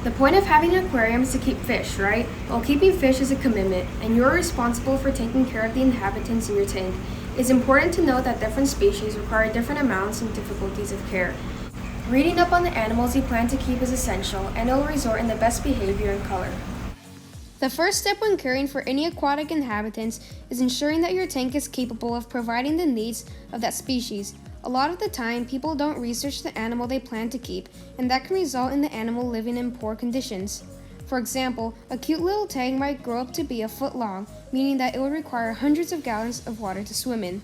The point of having an aquarium is to keep fish, right? Well, keeping fish is a commitment, and you're responsible for taking care of the inhabitants in your tank. It's important to note that different species require different amounts and difficulties of care. Reading up on the animals you plan to keep is essential, and it'll result in the best behavior and color. The first step when caring for any aquatic inhabitants is ensuring that your tank is capable of providing the needs of that species. A lot of the time, people don't research the animal they plan to keep, and that can result in the animal living in poor conditions. For example, a cute little tang might grow up to be a foot long, meaning that it would require hundreds of gallons of water to swim in.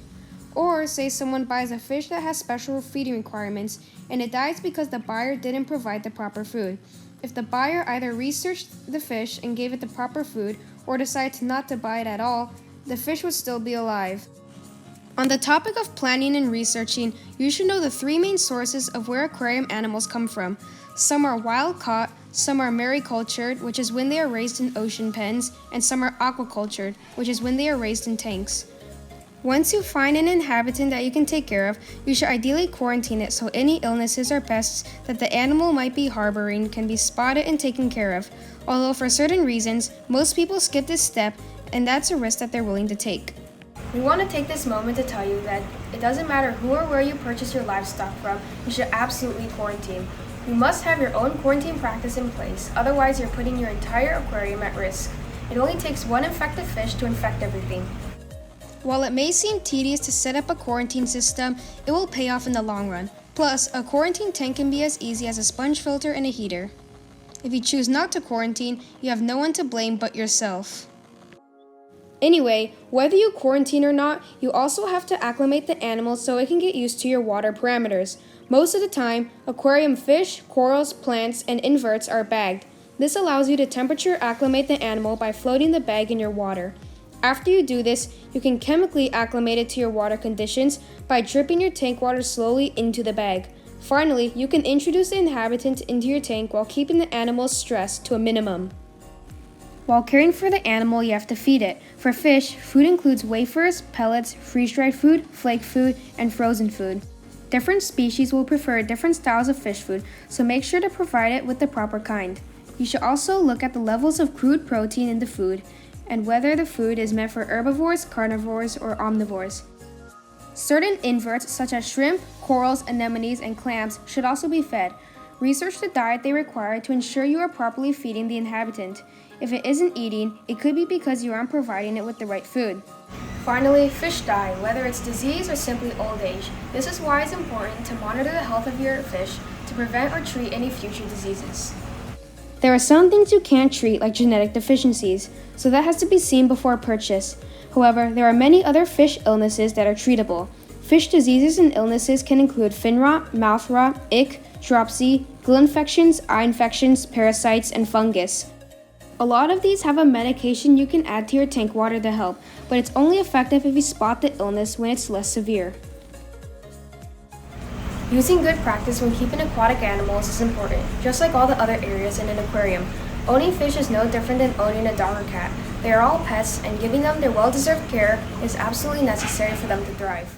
Or say someone buys a fish that has special feeding requirements, and it dies because the buyer didn't provide the proper food. If the buyer either researched the fish and gave it the proper food, or decided not to buy it at all, the fish would still be alive. On the topic of planning and researching, you should know the three main sources of where aquarium animals come from. Some are wild caught, some are maricultured, which is when they are raised in ocean pens, and some are aquacultured, which is when they are raised in tanks. Once you find an inhabitant that you can take care of, you should ideally quarantine it so any illnesses or pests that the animal might be harboring can be spotted and taken care of. Although for certain reasons, most people skip this step, and that's a risk that they're willing to take. We want to take this moment to tell you that it doesn't matter who or where you purchase your livestock from, you should absolutely quarantine. You must have your own quarantine practice in place, otherwise you're putting your entire aquarium at risk. It only takes one infected fish to infect everything. While it may seem tedious to set up a quarantine system, it will pay off in the long run. Plus, a quarantine tank can be as easy as a sponge filter and a heater. If you choose not to quarantine, you have no one to blame but yourself. Anyway, whether you quarantine or not, you also have to acclimate the animals so it can get used to your water parameters. Most of the time, aquarium fish, corals, plants, and inverts are bagged. This allows you to temperature acclimate the animal by floating the bag in your water. After you do this, you can chemically acclimate it to your water conditions by dripping your tank water slowly into the bag. Finally, you can introduce the inhabitant into your tank while keeping the animal's stress to a minimum. While caring for the animal, you have to feed it. For fish, food includes wafers, pellets, freeze-dried food, flake food, and frozen food. Different species will prefer different styles of fish food, so make sure to provide it with the proper kind. You should also look at the levels of crude protein in the food, and whether the food is meant for herbivores, carnivores, or omnivores. Certain inverts, such as shrimp, corals, anemones, and clams, should also be fed. Research the diet they require to ensure you are properly feeding the inhabitant. If it isn't eating, it could be because you aren't providing it with the right food. Finally, fish die, whether it's disease or simply old age. This is why it's important to monitor the health of your fish to prevent or treat any future diseases. There are some things you can't treat, like genetic deficiencies, so that has to be seen before purchase. However, there are many other fish illnesses that are treatable. Fish diseases and illnesses can include fin rot, mouth rot, ick, dropsy, gill infections, eye infections, parasites, and fungus. A lot of these have a medication you can add to your tank water to help, but it's only effective if you spot the illness when it's less severe. Using good practice when keeping aquatic animals is important, just like all the other areas in an aquarium. Owning fish is no different than owning a dog or cat. They are all pets, and giving them their well-deserved care is absolutely necessary for them to thrive.